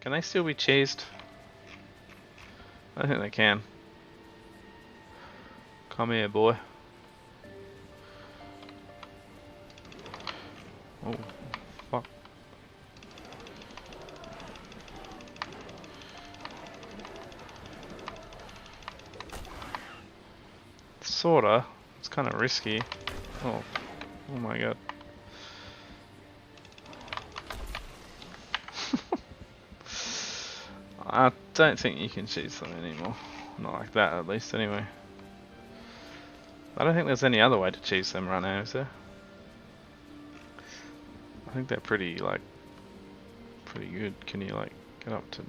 Can they still be cheesed? I think they can. Come here, boy. Oh, fuck. Sorta. It's kind of risky. Oh, oh my god. I don't think you can cheese them anymore. Not like that, at least, anyway. I don't think there's any other way to cheese them right now, is there? I think they're pretty, like, pretty good. Can you, like, get up to...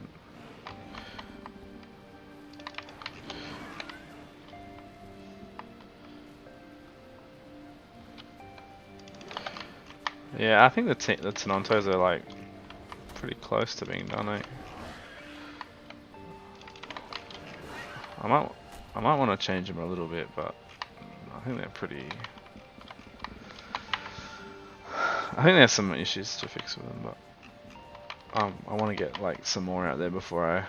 Yeah, I think the Tenontos are, like, pretty close to being done, eh? I might want to change them a little bit, but I think they're pretty... I think there's some issues to fix with them, but I want to get like some more out there before I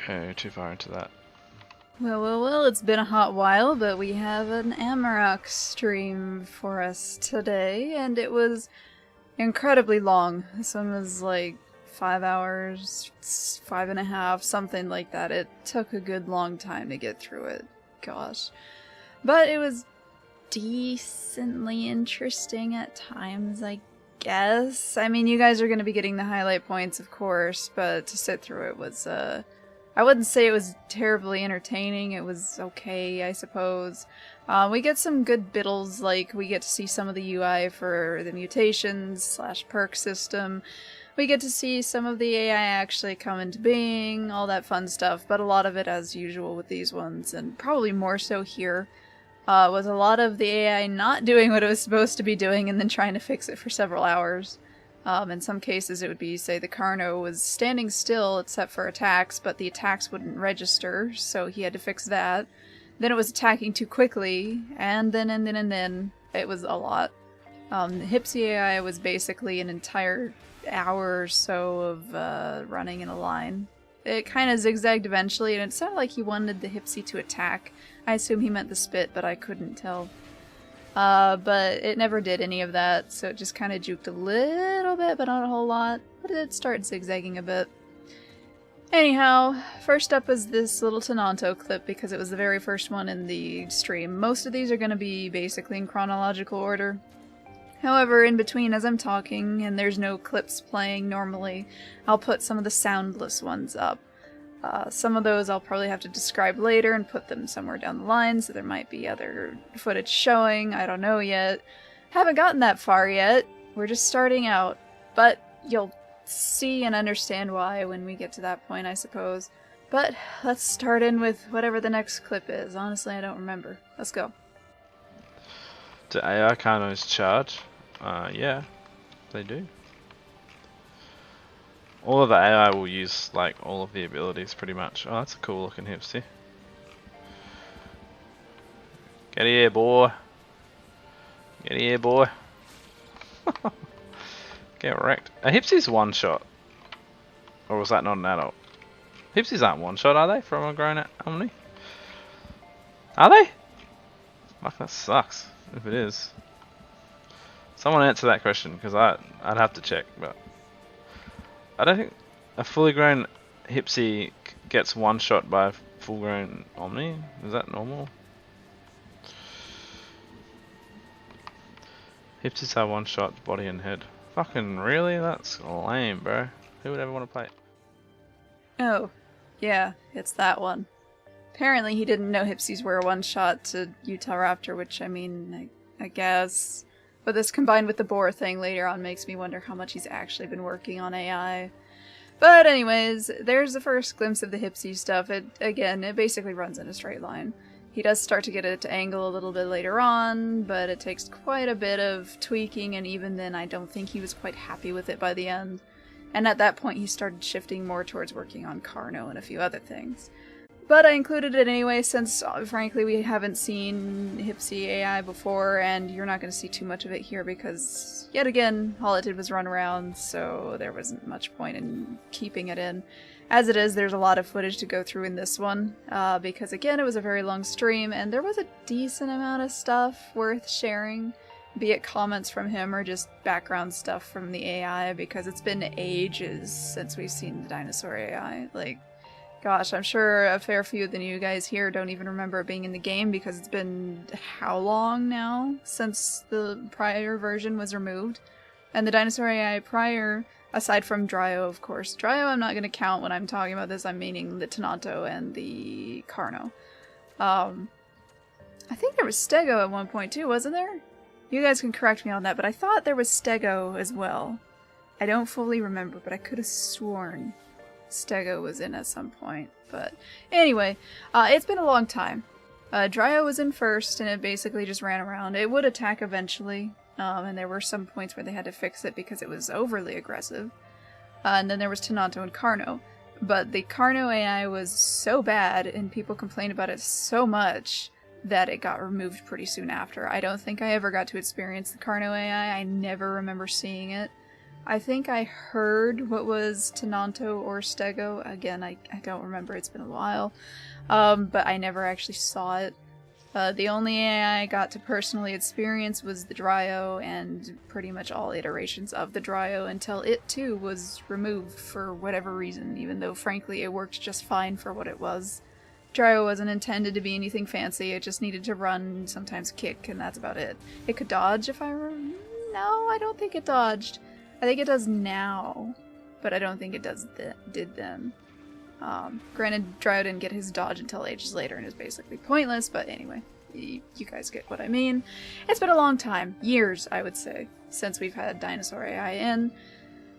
go too far into that. Well, it's been a hot while, but we have an Amarok stream for us today, and it was incredibly long. This one was like 5 hours, 5.5, something like that. It took a good long time to get through it. Gosh. But it was decently interesting at times, I guess. I mean, you guys are going to be getting the highlight points, of course, but to sit through it was, I wouldn't say it was terribly entertaining. It was okay, I suppose. We get some good biddles, like we get to see some of the UI for the Mutations / perk system. We get to see some of the AI actually come into being, all that fun stuff, but a lot of it, as usual with these ones, and probably more so here, was a lot of the AI not doing what it was supposed to be doing and then trying to fix it for several hours. In some cases it would be, say, the Carno was standing still except for attacks, but the attacks wouldn't register, so he had to fix that. Then it was attacking too quickly, and then it was a lot. Hipsy AI was basically an entire hour or so of running in a line. It kind of zigzagged eventually, and it sounded like he wanted the Hipsy to attack. I assume he meant the spit, but I couldn't tell. But it never did any of that, so it just kind of juked a little bit, but not a whole lot. But it did start zigzagging a bit. Anyhow, first up is this little Tenonto clip, because it was the very first one in the stream. Most of these are going to be basically in chronological order. However, in between as I'm talking, and there's no clips playing normally, I'll put some of the soundless ones up. Some of those I'll probably have to describe later and put them somewhere down the line, so there might be other footage showing, I don't know yet. Haven't gotten that far yet, we're just starting out, but you'll see and understand why when we get to that point, I suppose. But let's start in with whatever the next clip is. Honestly, I don't remember. Let's go. Do AI Carnos charge? Yeah, they do. All of the AI will use like all of the abilities pretty much. Oh, that's a cool looking Hipsy. Get here, boy. Get here, boy. Get wrecked. A Hipsy's one shot. Or was that not an adult? Hipsies aren't one shot, are they? From a grown Omni? Are they? Fuck, that sucks. If it is. Someone answer that question, because I'd have to check, but I don't think a fully grown Hipsy gets one shot by a full grown Omni. Is that normal? Hipsies have one shot, body and head. Fucking really? That's lame, bro. Who would ever want to play it? Oh, yeah, it's that one. Apparently he didn't know Hipsies were a one-shot to Utah Raptor, which, I mean, I guess. But this combined with the boar thing later on makes me wonder how much he's actually been working on AI. But anyways, there's the first glimpse of the Hipsy stuff. It basically runs in a straight line. He does start to get it to angle a little bit later on, but it takes quite a bit of tweaking, and even then I don't think he was quite happy with it by the end. And at that point he started shifting more towards working on Carno and a few other things. But I included it anyway since, frankly, we haven't seen Hipsy AI before, and you're not going to see too much of it here because, yet again, all it did was run around, so there wasn't much point in keeping it in. As it is, there's a lot of footage to go through in this one, because again, it was a very long stream, and there was a decent amount of stuff worth sharing, be it comments from him or just background stuff from the AI, because it's been ages since we've seen the dinosaur AI. Like, gosh, I'm sure a fair few of the new guys here don't even remember it being in the game because it's been how long now since the prior version was removed? And the dinosaur AI prior, aside from Dryo, of course. Dryo I'm not going to count when I'm talking about this, I'm meaning the Tenonto and the Carno. I think there was Stego at one point too, wasn't there? You guys can correct me on that, but I thought there was Stego as well. I don't fully remember, but I could have sworn Stego was in at some point. But anyway, it's been a long time. Dryo was in first, and it basically just ran around. It would attack eventually, and there were some points where they had to fix it because it was overly aggressive. And then there was Tenonto and Carno. But the Carno AI was so bad, and people complained about it so much, that it got removed pretty soon after. I don't think I ever got to experience the Carno AI. I never remember seeing it. I think I heard what was Tenonto or Stego. Again, I don't remember. It's been a while. But I never actually saw it. The only AI I got to personally experience was the Dryo, and pretty much all iterations of the Dryo until it too was removed for whatever reason, even though frankly it worked just fine for what it was. Dryo wasn't intended to be anything fancy, it just needed to run, sometimes kick, and that's about it. It could dodge if I remember. No, I don't think it dodged. I think it does now, but I don't think it did then. Granted, Dryo didn't get his dodge until ages later and is basically pointless, but anyway, you guys get what I mean. It's been a long time, years I would say, since we've had Dinosaur AI in,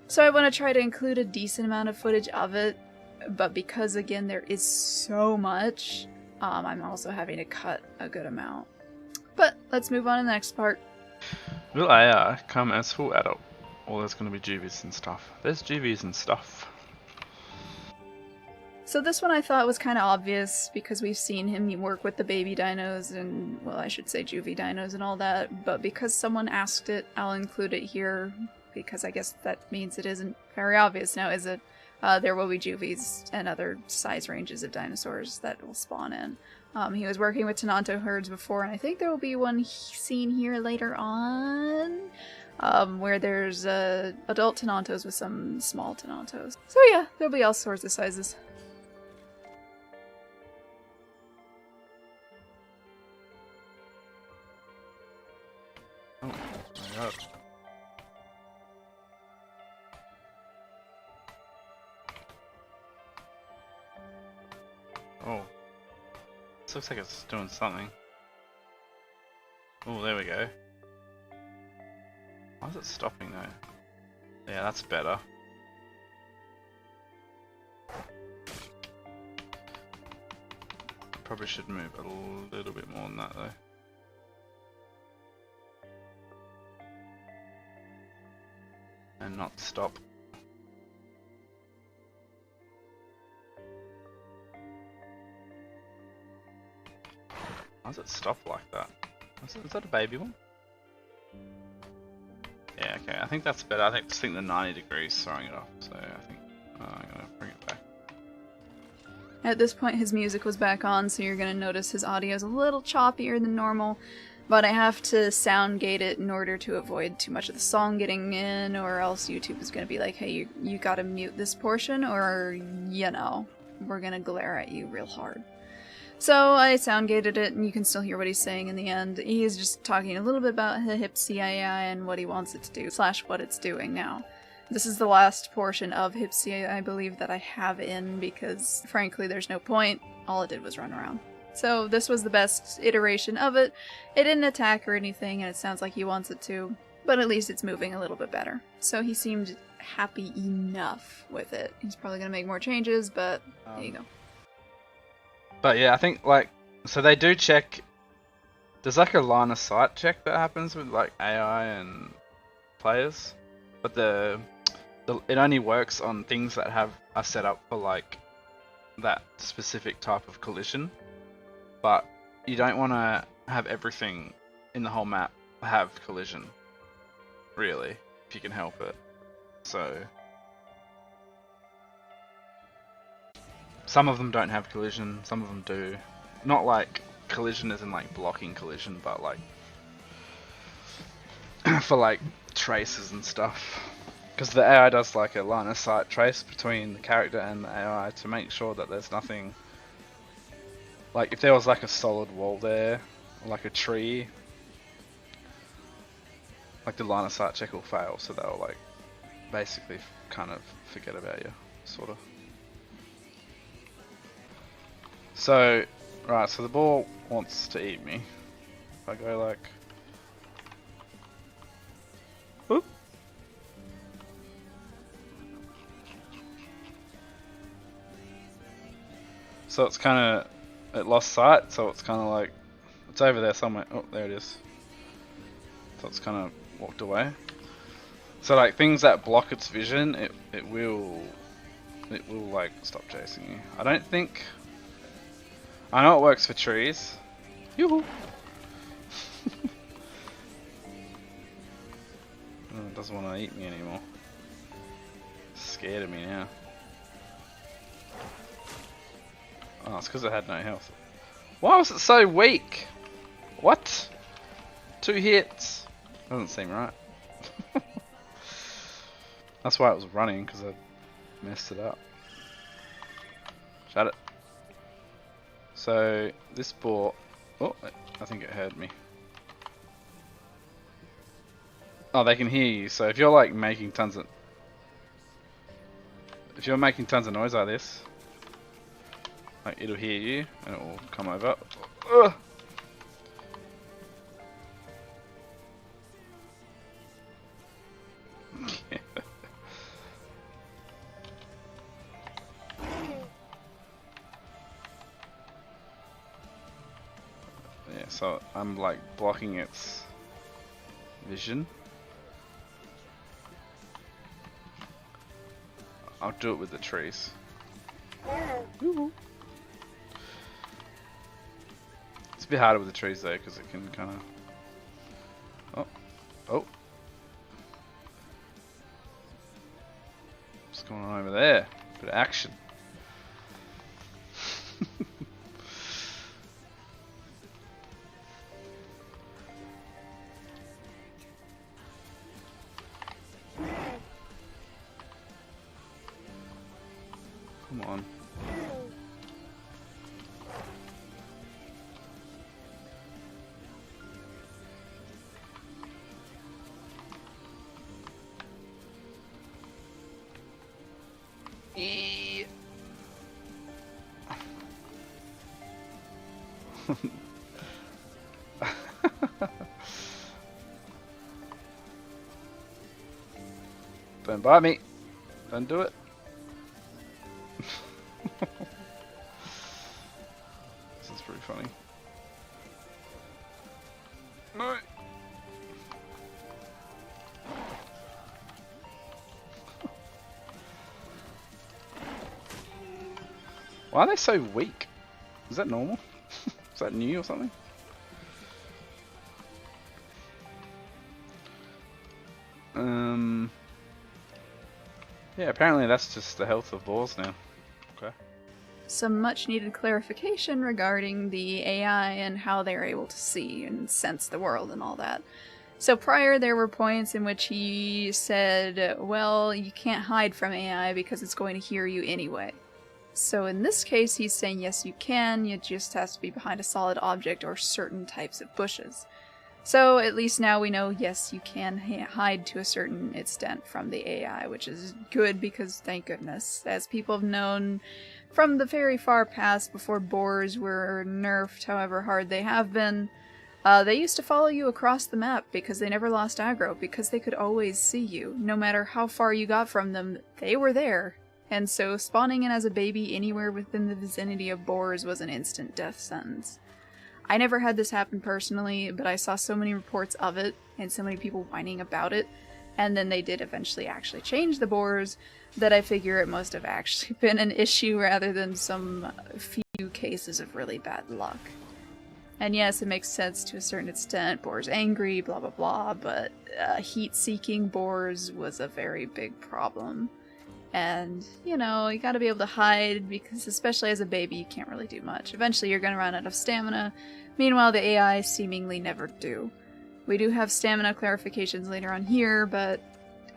so I want to try to include a decent amount of footage of it, but because again there is so much, I'm also having to cut a good amount. But let's move on to the next part. Will AI come as full adult? Or there's going to be juvies and stuff. There's juvies and stuff. So this one I thought was kind of obvious because we've seen him work with the baby dinos and, well, I should say juvie dinos and all that, but because someone asked it, I'll include it here because I guess that means it isn't very obvious now, is it? There will be juvies and other size ranges of dinosaurs that will spawn in. He was working with Tenonto herds before, and I think there will be one seen here later on, where there's adult Tenontos with some small Tenontos. So yeah, there'll be all sorts of sizes. Oh my god. Oh. This looks like it's doing something. Oh, there we go. Why is it stopping though? Yeah, that's better. Probably should move a little bit more than that though. And not stop. Why does it stop like that? Is that a baby one? Yeah, okay, I think that's better. I just think the 90 degrees is throwing it off, so I think I'm gonna bring it back. At this point his music was back on, so you're gonna notice his audio is a little choppier than normal, but I have to sound gate it in order to avoid too much of the song getting in, or else YouTube is gonna be like, hey, you gotta mute this portion, or, you know, we're gonna glare at you real hard. So I sound gated it, and you can still hear what he's saying in the end. He's just talking a little bit about the Hipsy AI and what he wants it to do, / what it's doing now. This is the last portion of Hipsy AI, I believe, that I have in, because frankly there's no point. All it did was run around. So this was the best iteration of it. It didn't attack or anything, and it sounds like he wants it to, but at least it's moving a little bit better. So he seemed happy enough with it. He's probably going to make more changes, but there you go. But yeah, I think like, so they do check, there's like a line of sight check that happens with like AI and players, but it only works on things that are set up for like that specific type of collision, but you don't want to have everything in the whole map have collision, really, if you can help it. So some of them don't have collision, some of them do. Not like collision as in like blocking collision, but like for like traces and stuff. Because the AI does like a line of sight trace between the character and the AI to make sure that there's nothing. Like if there was like a solid wall there, or like a tree, like the line of sight check will fail, so they'll like basically kind of forget about you, sort of. So, right, so the ball wants to eat me. If I go like... Oop. So it's kind of... It lost sight, so it's kind of like... It's over there somewhere. Oh, there it is. So it's kind of walked away. So like things that block its vision, it will like stop chasing you. I don't think... I know it works for trees. Yoo-hoo! Oh, it doesn't want to eat me anymore. It's scared of me now. Oh, it's because it had no health. Why was it so weak? What? 2 hits? Doesn't seem right. That's why it was running, because I messed it up. Shut it. So, this ball... Oh, I think it heard me. Oh, they can hear you, so if you're like making tons of... If you're making tons of noise like this, like it'll hear you, and it will come over. Ugh. Yeah, so I'm like blocking its vision. I'll do it with the trees. Woo-hoo. It's a bit harder with the trees though, because it can kind of... Oh. Oh. What's going on over there? Bit of action. Come on. Don't bite me. Don't do it. This is pretty funny. No. Why are they so weak? Is that normal? Is that new or something? Yeah, apparently that's just the health of balls now. Okay. Some much needed clarification regarding the AI and how they're able to see and sense the world and all that. So prior there were points in which he said, well, you can't hide from AI because it's going to hear you anyway. So in this case he's saying yes you can, you just have to be behind a solid object or certain types of bushes. So at least now we know, yes, you can hide to a certain extent from the AI, which is good because, thank goodness, as people have known from the very far past before boars were nerfed however hard they have been, they used to follow you across the map because they never lost aggro, because they could always see you. No matter how far you got from them, they were there. And so spawning in as a baby anywhere within the vicinity of boars was an instant death sentence. I never had this happen personally, but I saw so many reports of it, and so many people whining about it, And then they did eventually actually change the boars, that I figure it must have actually been an issue rather than some few cases of really bad luck. And yes, it makes sense to a certain extent, boars angry, blah blah blah, but heat-seeking boars was a very big problem. And, you know, you gotta be able to hide, because especially as a baby, you can't really do much. Eventually you're gonna run out of stamina. Meanwhile, the AI seemingly never do. We do have stamina clarifications later on here, but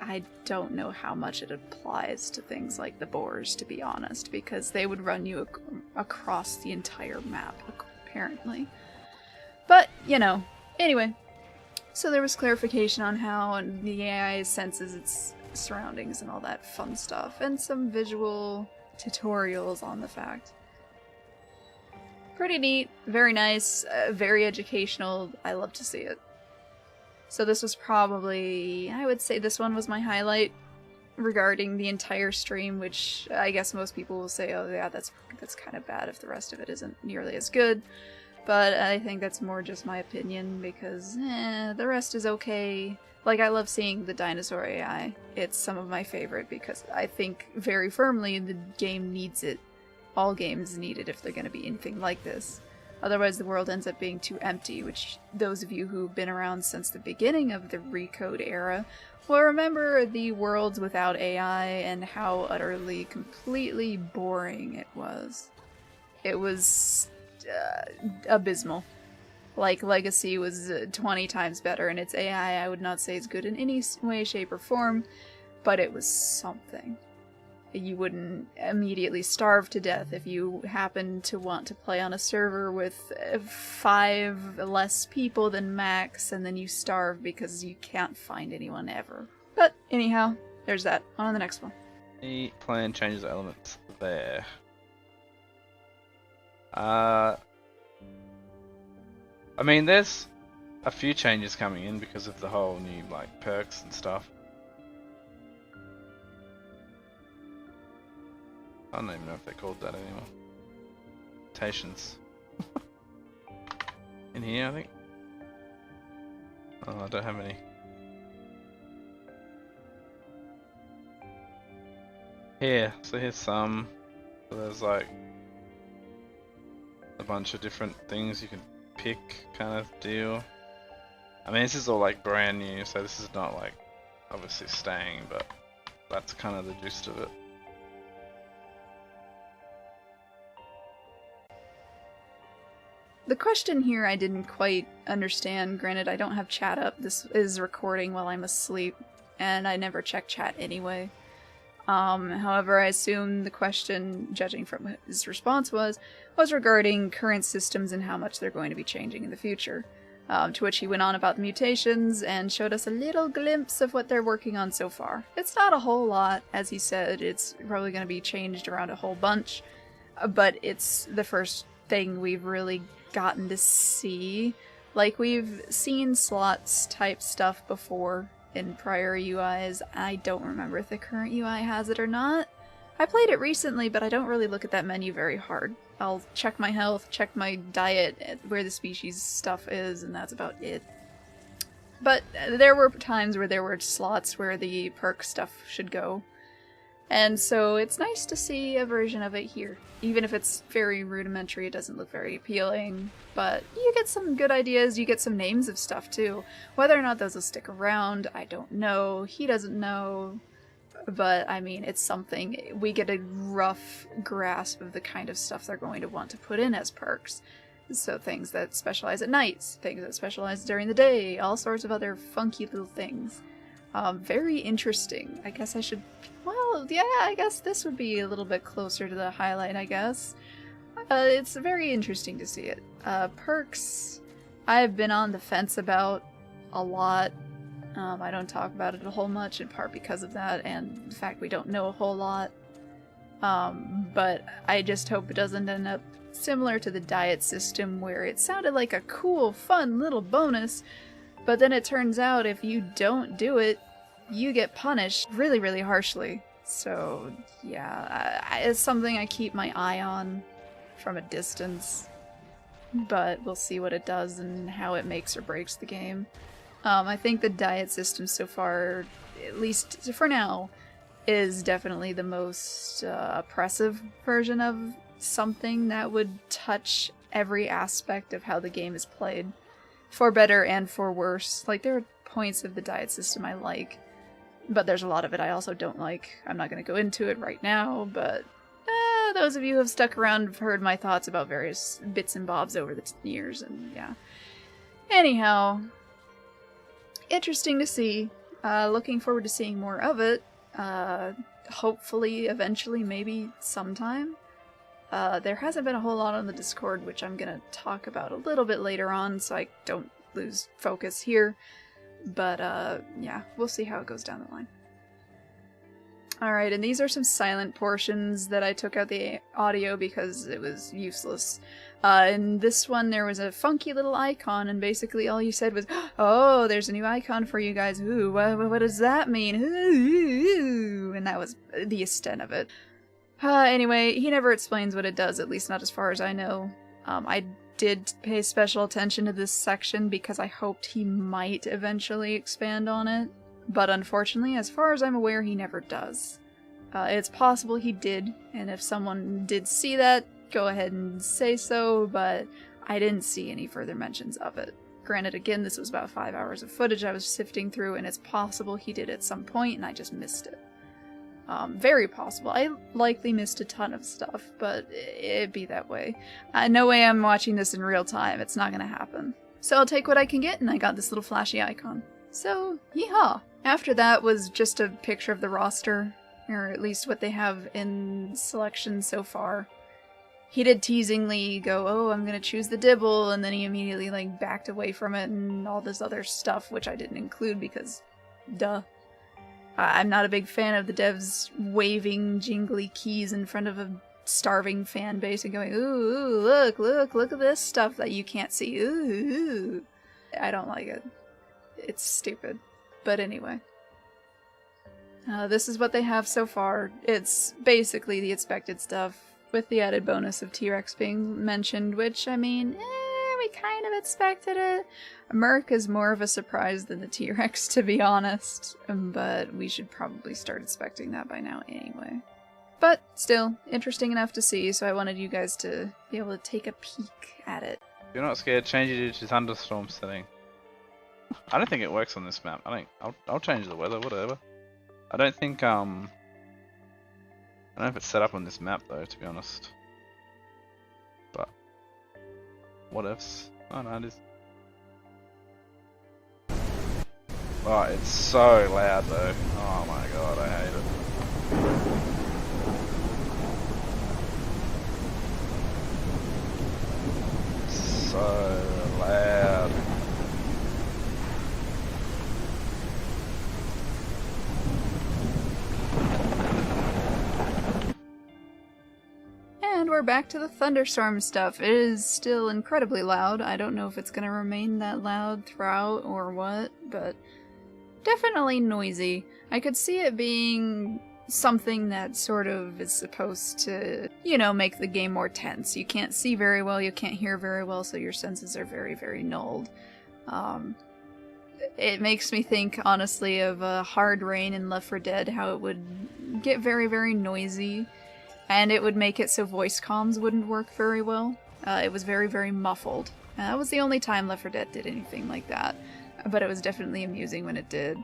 I don't know how much it applies to things like the boars, to be honest, because they would run you across the entire map, apparently. But, you know, anyway. So there was clarification on how the AI senses its surroundings and all that fun stuff, and some visual tutorials on the fact. Pretty neat, very nice, very educational. I love to see it. So this was probably, I would say this one was my highlight regarding the entire stream, which I guess most people will say, oh yeah, that's kind of bad if the rest of it isn't nearly as good. But I think that's more just my opinion, because the rest is okay. Like, I love seeing the dinosaur AI. It's some of my favorite, because I think very firmly the game needs it. All games need it if they're going to be anything like this. Otherwise the world ends up being too empty, which those of you who've been around since the beginning of the Recode era will remember the worlds without AI and how utterly, completely boring it was. It was abysmal. Like, Legacy was 20 times better, and its AI I would not say is good in any way, shape, or form, but it was something. You wouldn't immediately starve to death if you happened to want to play on a server with 5 less people than max, and then you starve because you can't find anyone ever. But anyhow, there's that. On to the next one. The plan changes elements there. I mean, there's a few changes coming in because of the whole new, like, perks and stuff. I don't even know if they're called that anymore. Mutations. In here, I think. Oh, I don't have any. Here, so here's some. So there's like a bunch of different things you can pick, kind of deal. I mean, this is all like brand new, so this is not like obviously staying, but that's kind of the gist of it. The question here I didn't quite understand. Granted, I don't have chat up. This is recording while I'm asleep, and I never check chat anyway. However, I assume the question, judging from what his response was regarding current systems and how much they're going to be changing in the future. To which he went on about the mutations and showed us a little glimpse of what they're working on so far. It's not a whole lot, as he said. It's probably going to be changed around a whole bunch, but it's the first thing we've really gotten to see. Like, we've seen slots type stuff before in prior UIs. I don't remember if the current UI has it or not. I played it recently, but I don't really look at that menu very hard. I'll check my health, check my diet, where the species stuff is, and that's about it. But there were times where there were slots where the perk stuff should go. And so it's nice to see a version of it here. Even if it's very rudimentary, it doesn't look very appealing. But you get some good ideas, you get some names of stuff too. Whether or not those will stick around, I don't know. He doesn't know. But, I mean, it's something. We get a rough grasp of the kind of stuff they're going to want to put in as perks. So things that specialize at nights, things that specialize during the day, all sorts of other funky little things. Very interesting. I guess I should... Well, yeah, I guess this would be a little bit closer to the highlight, I guess. It's very interesting to see it. Perks, I've been on the fence about a lot. I don't talk about it a whole much, in part because of that, and the fact we don't know a whole lot. But I just hope it doesn't end up similar to the diet system, where it sounded like a cool, fun little bonus, but then it turns out if you don't do it, you get punished really, really harshly. So, yeah, it's something I keep my eye on from a distance. But we'll see what it does and how it makes or breaks the game. I think the diet system so far at least for now, is definitely the most oppressive version of something that would touch every aspect of how the game is played. For better and for worse. Like, there are points of the diet system I like, but there's a lot of it I also don't like. I'm not going to go into it right now, but those of you who have stuck around have heard my thoughts about various bits and bobs over the years, and yeah. Anyhow, interesting to see. Looking forward to seeing more of it. Hopefully, eventually, maybe sometime. There hasn't been a whole lot on the Discord, which I'm gonna talk about a little bit later on, so I don't lose focus here. But, yeah, we'll see how it goes down the line. Alright, and these are some silent portions that I took out the audio because it was useless. In this one, there was a funky little icon, and basically all you said was, "Oh, there's a new icon for you guys. Ooh, what does that mean? Ooh," and that was the extent of it. Anyway, he never explains what it does, at least not as far as I know. I did pay special attention to this section because I hoped he might eventually expand on it, but unfortunately, as far as I'm aware, he never does. It's possible he did, and if someone did see that, go ahead and say so, but I didn't see any further mentions of it. Granted, again, this was about 5 hours of footage I was sifting through, and it's possible he did at some point and I just missed it. Very possible. I likely missed a ton of stuff, but it'd be that way. No way I'm watching this in real time. It's not gonna happen. So I'll take what I can get, and I got this little flashy icon. So, yeehaw! After that was just a picture of the roster, or at least what they have in selection so far. He did teasingly go, "Oh, I'm gonna choose the dibble," and then he immediately, like, backed away from it and all this other stuff, which I didn't include because, duh. I'm not a big fan of the devs waving jingly keys in front of a starving fan base and going, "Ooh, look at this stuff that you can't see, ooh." I don't like it. It's stupid. But anyway. This is what they have so far. It's basically the expected stuff, with the added bonus of T-Rex being mentioned, which, I mean, we kind of expected it. Merc is more of a surprise than the T-Rex, to be honest, but we should probably start expecting that by now anyway. But still, interesting enough to see, so I wanted you guys to be able to take a peek at it. If you're not scared, change it to thunderstorm setting. I don't think it works on this map. I'll change the weather, whatever. I don't think, I don't know if it's set up on this map though, to be honest. But, what ifs? Oh no, it is. Oh, it's so loud though. Oh my god, I hate it. So loud. And we're back to the thunderstorm stuff. It is still incredibly loud. I don't know if it's gonna remain that loud throughout or what, but definitely noisy. I could see it being something that sort of is supposed to, you know, make the game more tense. You can't see very well, you can't hear very well, so your senses are very, very nulled. It makes me think, honestly, of Hard Rain in Left 4 Dead, how it would get very, very noisy, and it would make it so voice comms wouldn't work very well. It was very, very muffled. That was the only time Left 4 Dead did anything like that, but it was definitely amusing when it did.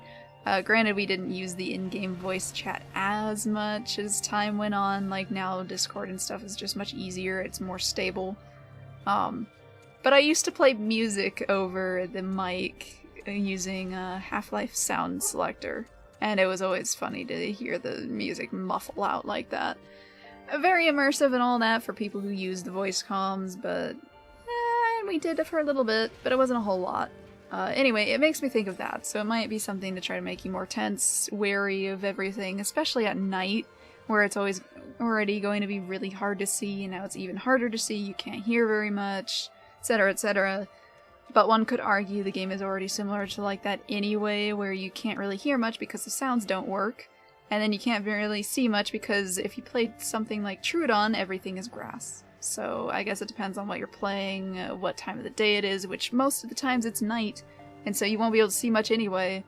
Granted, we didn't use the in-game voice chat as much as time went on. Like, now Discord and stuff is just much easier, it's more stable. But I used to play music over the mic using a Half-Life sound selector, and it was always funny to hear the music muffle out like that. Very immersive and all that for people who use the voice comms, but we did it for a little bit, but it wasn't a whole lot. Anyway, it makes me think of that, so it might be something to try to make you more tense, wary of everything, especially at night, where it's always already going to be really hard to see, and now it's even harder to see, you can't hear very much, etc, etc. But one could argue the game is already similar to like that anyway, where you can't really hear much because the sounds don't work, and then you can't really see much because if you played something like Trudon, everything is grass. So I guess it depends on what you're playing, what time of the day it is, which most of the times it's night, and so you won't be able to see much anyway.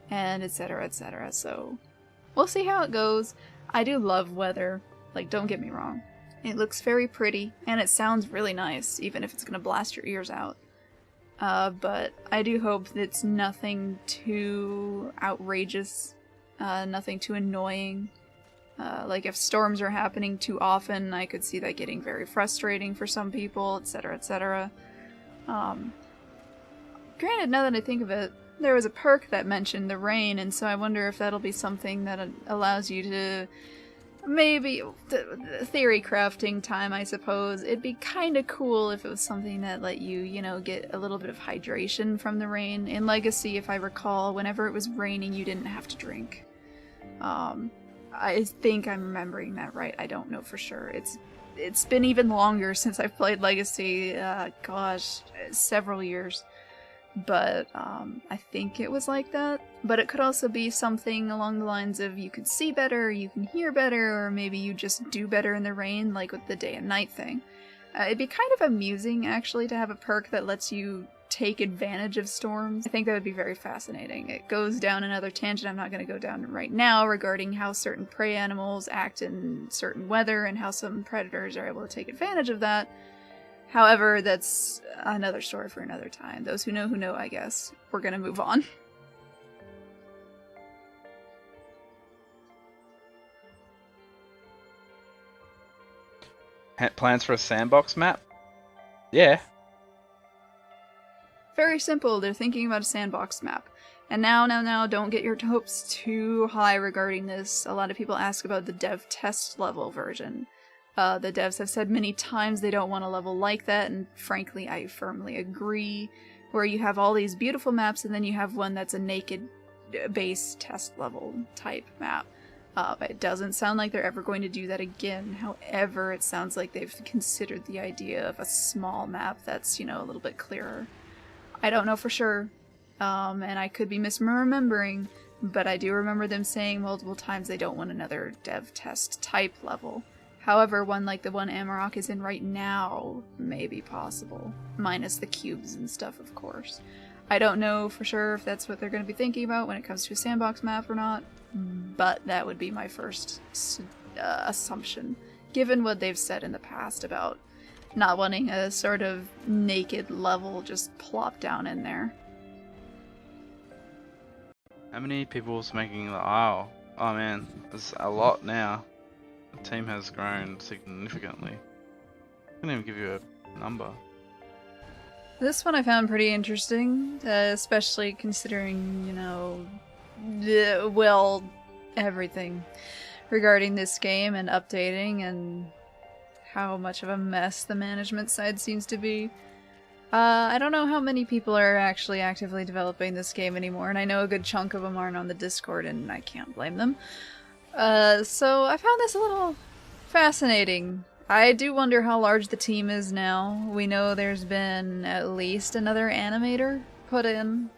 and etc., etc. So we'll see how it goes. I do love weather, like, don't get me wrong. It looks very pretty, and it sounds really nice, even if it's gonna blast your ears out. But I do hope that it's nothing too outrageous, nothing too annoying. Like, if storms are happening too often, I could see that getting very frustrating for some people, etc., etc. Granted, now that I think of it, there was a perk that mentioned the rain, and so I wonder if that'll be something that allows you to maybe theory crafting time, I suppose. It'd be kind of cool if it was something that let you, you know, get a little bit of hydration from the rain. In Legacy, if I recall, whenever it was raining, you didn't have to drink. I think I'm remembering that right. I don't know for sure. It's been even longer since I've played Legacy. Gosh, several years. But I think it was like that. But it could also be something along the lines of you can see better, you can hear better, or maybe you just do better in the rain, like with the day and night thing. It'd be kind of amusing, actually, to have a perk that lets you take advantage of storms. I think that would be very fascinating. It goes down another tangent I'm not going to go down right now regarding how certain prey animals act in certain weather and how some predators are able to take advantage of that. However, that's another story for another time. Those who know, I guess. We're gonna move on. Plans for a sandbox map? Yeah. Very simple. They're thinking about a sandbox map. And now, don't get your hopes too high regarding this. A lot of people ask about the dev test level version. The devs have said many times they don't want a level like that, and frankly, I firmly agree, where you have all these beautiful maps and then you have one that's a naked base test level type map. It doesn't sound like they're ever going to do that again. However, it sounds like they've considered the idea of a small map that's, you know, a little bit clearer. I don't know for sure, and I could be misremembering, but I do remember them saying multiple times they don't want another dev test type level. However, one like the one Amarok is in right now may be possible. Minus the cubes and stuff, of course. I don't know for sure if that's what they're going to be thinking about when it comes to a sandbox map or not, but that would be my first assumption, given what they've said in the past about not wanting a sort of naked level just plopped down in there. How many people's making the aisle? Oh man, there's a lot now. The team has grown significantly. I can't even give you a number. This one I found pretty interesting, especially considering, you know, well, everything regarding this game and updating and how much of a mess the management side seems to be. I don't know how many people are actually actively developing this game anymore, and I know a good chunk of them aren't on the Discord, and I can't blame them. So I found this a little fascinating. I do wonder how large the team is now. We know there's been at least another animator put in,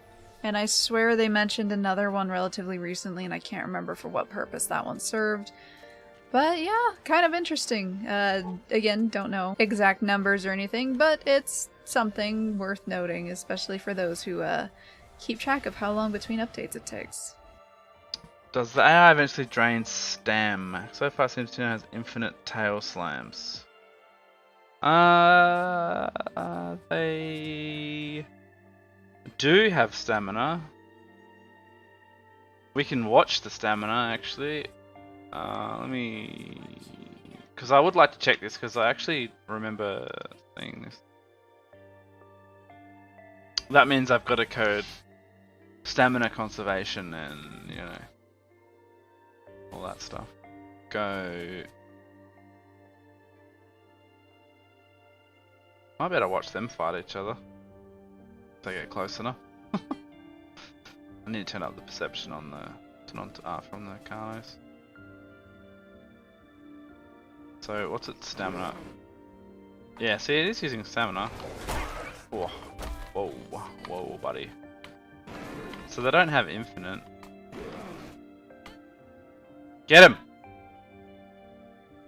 and I swear they mentioned another one relatively recently, and I can't remember for what purpose that one served. But yeah, kind of interesting. Again, don't know exact numbers or anything, but it's something worth noting, especially for those who keep track of how long between updates it takes. Does the AI eventually drain stam? So far, seems to has infinite tail slams. They do have stamina. We can watch the stamina actually. Let me, because I would like to check this because I actually remember seeing this. That means I've got to code stamina conservation and, you know, all that stuff. Go. I better watch them fight each other. If they get close enough. I need to turn up the perception on the Tenonto from the Carnos. So what's its stamina? Yeah, see, it is using stamina. Whoa, whoa, whoa, buddy. So they don't have infinite. Get him!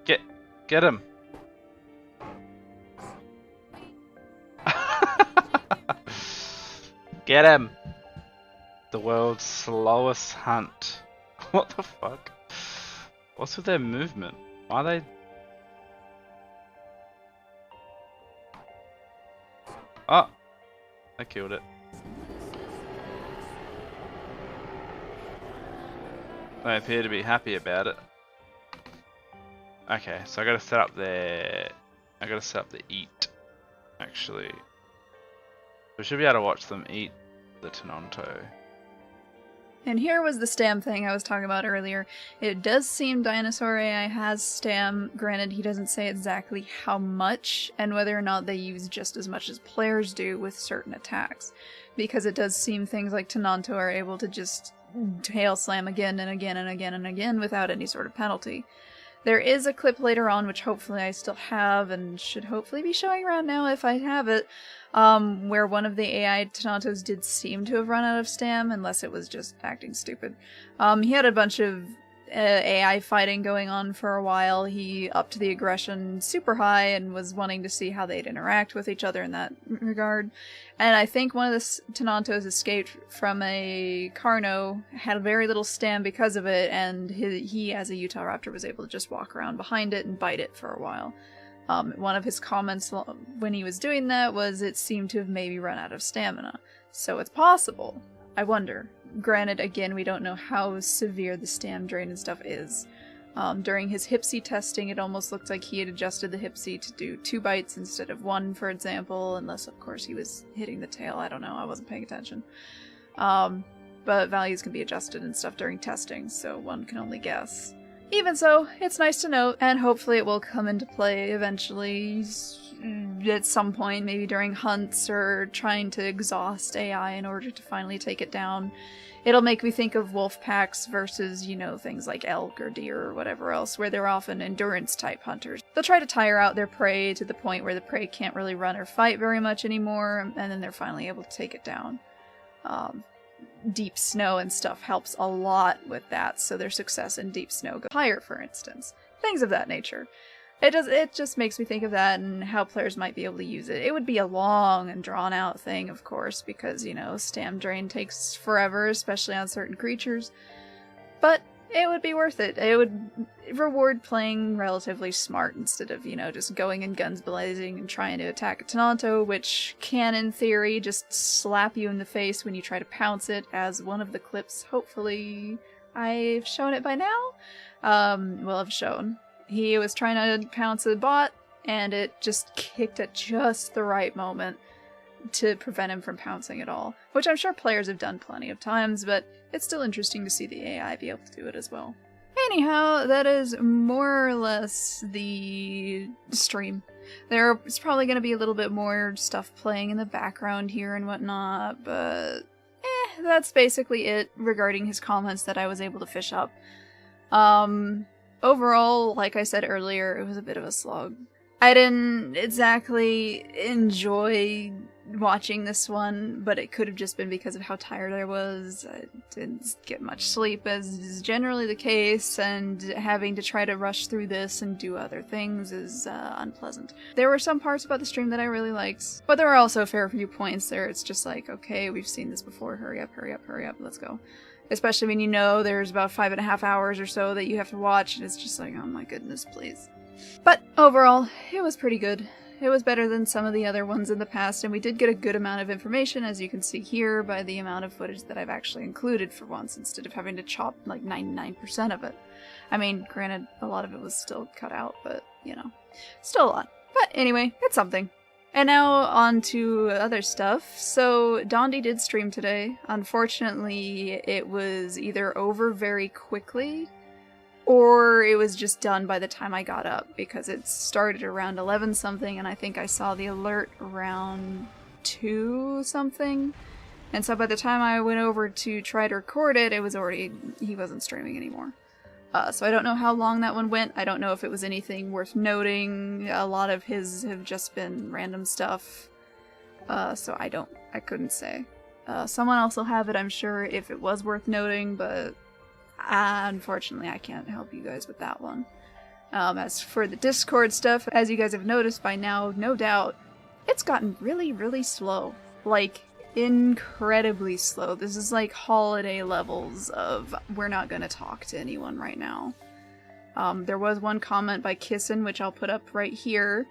Get him! Get him! The world's slowest hunt. What the fuck? What's with their movement? Why are they... Oh! I killed it. They appear to be happy about it. Okay, so I gotta set up their... I gotta set up the eat, actually. We should be able to watch them eat the Tenonto. And here was the stam thing I was talking about earlier. It does seem Dinosaur AI has stam. Granted, he doesn't say exactly how much and whether or not they use just as much as players do with certain attacks. Because it does seem things like Tenonto are able to just tail slam again and again and again and again without any sort of penalty. There is a clip later on, which hopefully I still have and should hopefully be showing around now if I have it, where one of the AI Tenontos did seem to have run out of stam, unless it was just acting stupid. He had a bunch of AI fighting going on for a while. He upped the aggression super high and was wanting to see how they'd interact with each other in that regard. And I think one of the Tenontos escaped from a Carno, had very little stam because of it, and he as a Utah Raptor was able to just walk around behind it and bite it for a while. One of his comments when he was doing that was it seemed to have maybe run out of stamina. So it's possible. I wonder. Granted, again, we don't know how severe the stam drain and stuff is. During his Hipsy testing, it almost looked like he had adjusted the Hipsy to do 2 bites instead of 1, for example, unless, of course, he was hitting the tail. I don't know, I wasn't paying attention. But values can be adjusted and stuff during testing, so one can only guess. Even so, it's nice to note, and hopefully it will come into play eventually at some point, maybe during hunts or trying to exhaust AI in order to finally take it down. It'll make me think of wolf packs versus, you know, things like elk or deer or whatever else, where they're often endurance-type hunters. They'll try to tire out their prey to the point where the prey can't really run or fight very much anymore, and then they're finally able to take it down. Deep snow and stuff helps a lot with that, so their success in deep snow goes higher, for instance. Things of that nature. It just makes me think of that and how players might be able to use it. It would be a long and drawn out thing, of course, because, you know, stam drain takes forever, especially on certain creatures. But it would be worth it. It would reward playing relatively smart instead of, you know, just going in guns blazing and trying to attack a Tenonto, which can, in theory, just slap you in the face when you try to pounce it, as one of the clips, hopefully I've shown it by now, will have shown. He was trying to pounce a bot, and it just kicked at just the right moment to prevent him from pouncing at all. Which I'm sure players have done plenty of times, but it's still interesting to see the AI be able to do it as well. Anyhow, that is more or less the stream. There's probably going to be a little bit more stuff playing in the background here and whatnot, but that's basically it regarding his comments that I was able to fish up. Overall, like I said earlier, it was a bit of a slog. I didn't exactly enjoy watching this one, but it could have just been because of how tired I was. I didn't get much sleep, as is generally the case, and having to try to rush through this and do other things is unpleasant. There were some parts about the stream that I really liked, but there were also a fair few points there. It's just like, okay, we've seen this before, hurry up, hurry up, hurry up, let's go. Especially when you know there's about 5.5 hours or so that you have to watch, and it's just like, oh my goodness, please. But overall, it was pretty good. It was better than some of the other ones in the past, and we did get a good amount of information, as you can see here, by the amount of footage that I've actually included for once, instead of having to chop like 99% of it. I mean, granted, a lot of it was still cut out, but, you know, still a lot. But anyway, it's something. And now on to other stuff. So Dondi did stream today. Unfortunately, it was either over very quickly, or it was just done by the time I got up, because it started around 11 something, and I think I saw the alert around 2 something. And so by the time I went over to try to record it, it was already, he wasn't streaming anymore. So I don't know how long that one went. I don't know if it was anything worth noting. A lot of his have just been random stuff. So I couldn't say. Someone else will have it, I'm sure, if it was worth noting, but unfortunately I can't help you guys with that one. As for the Discord stuff, as you guys have noticed by now, no doubt, it's gotten really, really slow. Like, incredibly slow. This is like holiday levels of we're not gonna talk to anyone right now. There was one comment by Kissin, which I'll put up right here,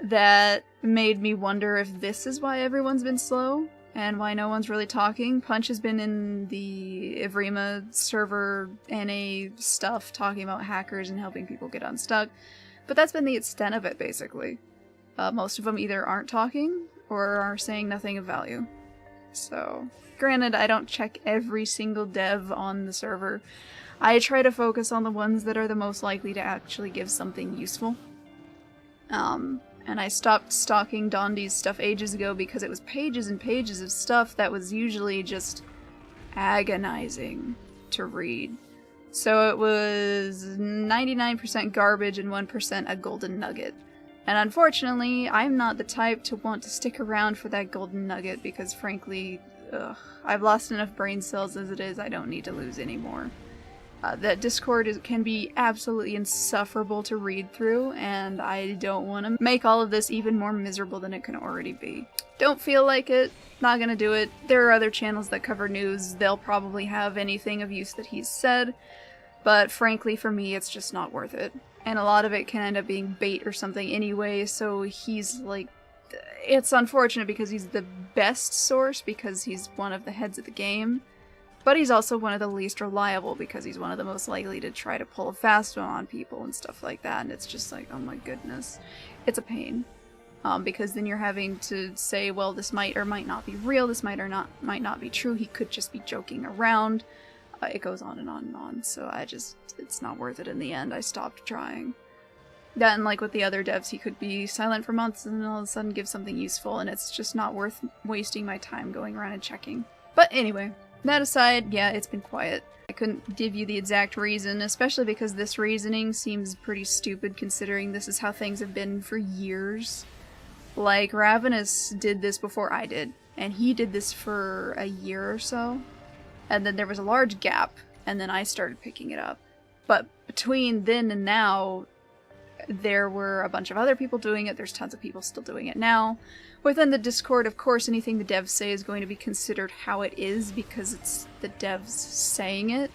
that made me wonder if this is why everyone's been slow and why no one's really talking. Punch has been in the Ivrima server NA stuff talking about hackers and helping people get unstuck, but that's been the extent of it, basically. Most of them either aren't talking or are saying nothing of value. So, granted, I don't check every single dev on the server. I try to focus on the ones that are the most likely to actually give something useful. And I stopped stalking Dondi's stuff ages ago because it was pages and pages of stuff that was usually just agonizing to read. So it was 99% garbage and 1% a golden nugget. And unfortunately, I'm not the type to want to stick around for that golden nugget because frankly, I've lost enough brain cells as it is, I don't need to lose any more. That Discord can be absolutely insufferable to read through, and I don't want to make all of this even more miserable than it can already be. Don't feel like it, not gonna do it. There are other channels that cover news, they'll probably have anything of use that he's said, but frankly for me it's just not worth it. And a lot of it can end up being bait or something anyway, so he's like... It's unfortunate because he's the best source because he's one of the heads of the game. But he's also one of the least reliable because he's one of the most likely to try to pull a fast one on people and stuff like that, and it's just like, oh my goodness. It's a pain. Because then you're having to say, well, this might or might not be real, this might not be true, he could just be joking around. It goes on and on and on, so it's not worth it in the end. I stopped trying. That and like with the other devs, he could be silent for months and then all of a sudden give something useful, and it's just not worth wasting my time going around and checking. But anyway. That aside, yeah, it's been quiet. I couldn't give you the exact reason, especially because this reasoning seems pretty stupid considering this is how things have been for years. Like, Ravenous did this before I did, and he did this for a year or so, and then there was a large gap, and then I started picking it up. But between then and now, there were a bunch of other people doing it, there's tons of people still doing it now. Within the Discord, of course, anything the devs say is going to be considered how it is because it's the devs saying it.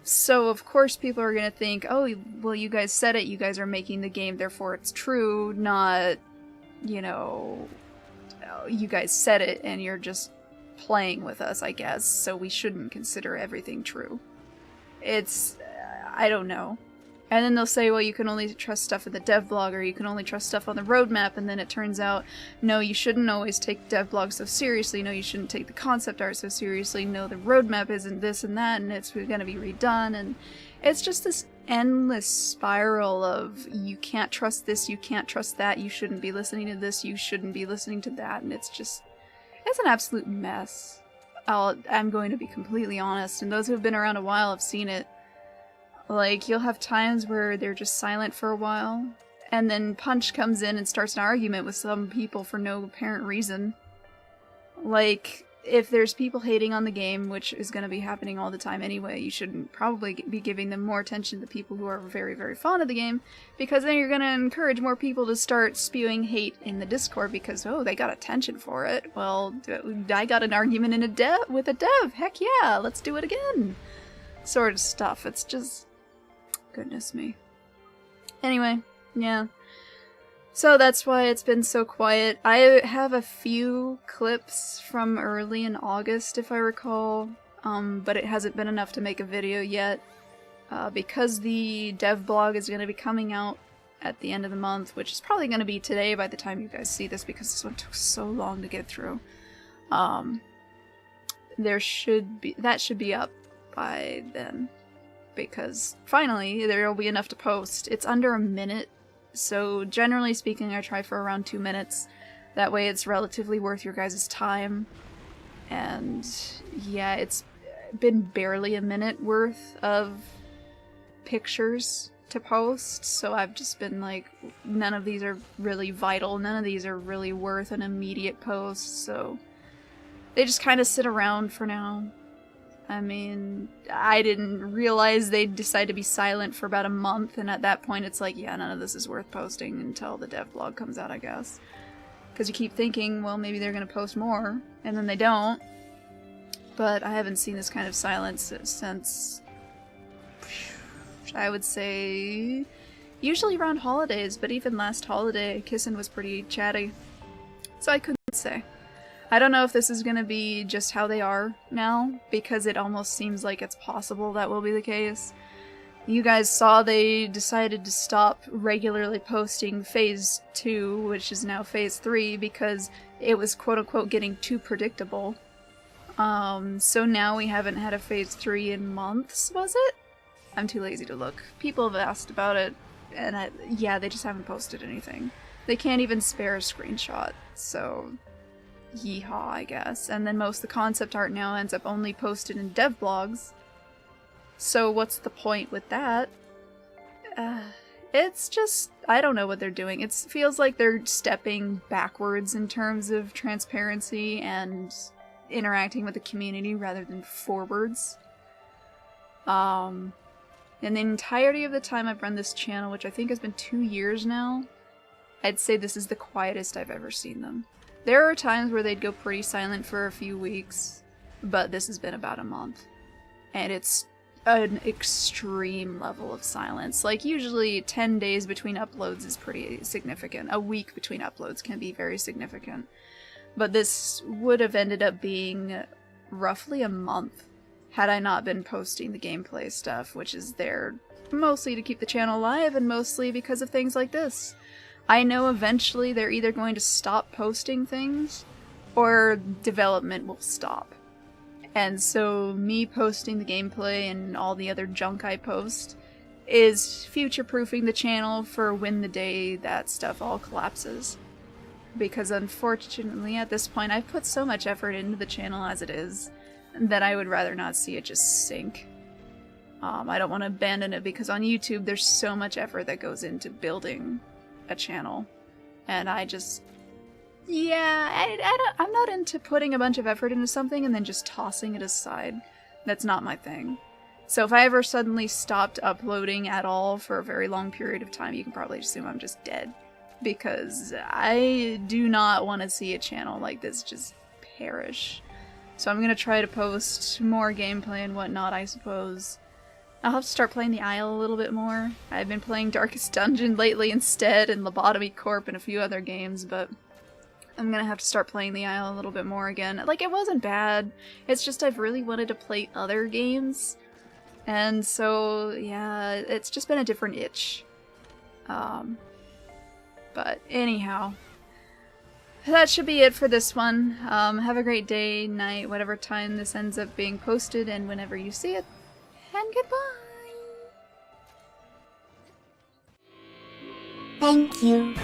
So, of course, people are going to think, oh, well, you guys said it, you guys are making the game, therefore it's true, not, you know, you guys said it and you're just playing with us, I guess, so we shouldn't consider everything true. It's... I don't know. And then they'll say, well, you can only trust stuff in the dev blog, or you can only trust stuff on the roadmap, and then it turns out, no, you shouldn't always take dev blog so seriously, no, you shouldn't take the concept art so seriously, no, the roadmap isn't this and that, and it's gonna be redone, and it's just this endless spiral of, you can't trust this, you can't trust that, you shouldn't be listening to this, you shouldn't be listening to that, and it's an absolute mess. I'm going to be completely honest, and those who have been around a while have seen it. Like, you'll have times where they're just silent for a while, and then Punch comes in and starts an argument with some people for no apparent reason. Like, if there's people hating on the game, which is going to be happening all the time anyway, you shouldn't probably be giving them more attention to people who are very, very fond of the game, because then you're going to encourage more people to start spewing hate in the Discord because, oh, they got attention for it. Well, I got an argument with a dev, heck yeah, let's do it again. Sort of stuff, it's just... Goodness me. Anyway, yeah. So that's why it's been so quiet. I have a few clips from early in August, if I recall, but it hasn't been enough to make a video yet. Because the dev blog is going to be coming out at the end of the month, which is probably going to be today by the time you guys see this, because this one took so long to get through. That should be up by then. Because finally there will be enough to post. It's under a minute, so generally speaking I try for around 2 minutes. That way it's relatively worth your guys' time. And yeah, it's been barely a minute worth of pictures to post, so I've just been like, none of these are really vital, none of these are really worth an immediate post, so they just kind of sit around for now. I mean, I didn't realize they'd decide to be silent for about a month, and at that point it's like, yeah, none of this is worth posting until the dev blog comes out, I guess. Because you keep thinking, well, maybe they're going to post more, and then they don't. But I haven't seen this kind of silence since, I would say, usually around holidays, but even last holiday, Kissin was pretty chatty. So I couldn't say. I don't know if this is going to be just how they are now, because it almost seems like it's possible that will be the case. You guys saw they decided to stop regularly posting Phase 2, which is now Phase 3, because it was quote-unquote getting too predictable. So now we haven't had a Phase 3 in months, was it? I'm too lazy to look. People have asked about it, and yeah, they just haven't posted anything. They can't even spare a screenshot, so yeehaw, I guess. And then most of the concept art now ends up only posted in dev blogs. So what's the point with that? It's just, I don't know what they're doing. It feels like they're stepping backwards in terms of transparency and interacting with the community rather than forwards. In the entirety of the time I've run this channel, which I think has been 2 years now, I'd say this is the quietest I've ever seen them. There are times where they'd go pretty silent for a few weeks, but this has been about a month. And it's an extreme level of silence. Like, usually 10 days between uploads is pretty significant. A week between uploads can be very significant. But this would have ended up being roughly a month had I not been posting the gameplay stuff, which is there mostly to keep the channel alive and mostly because of things like this. I know eventually they're either going to stop posting things or development will stop. And so me posting the gameplay and all the other junk I post is future-proofing the channel for when the day that stuff all collapses. Because unfortunately at this point I've put so much effort into the channel as it is that I would rather not see it just sink. I don't want to abandon it because on YouTube there's so much effort that goes into building a channel. And I just... yeah, I'm not into putting a bunch of effort into something and then just tossing it aside. That's not my thing. So if I ever suddenly stopped uploading at all for a very long period of time, you can probably assume I'm just dead. Because I do not want to see a channel like this just perish. So I'm going to try to post more gameplay and whatnot, I suppose. I'll have to start playing the Isle a little bit more. I've been playing Darkest Dungeon lately instead, and Lobotomy Corp and a few other games, but I'm gonna have to start playing the Isle a little bit more again. Like, it wasn't bad, it's just I've really wanted to play other games, and so, yeah, it's just been a different itch. But anyhow, that should be it for this one. Have a great day, night, whatever time this ends up being posted, and whenever you see it, and goodbye! Thank you.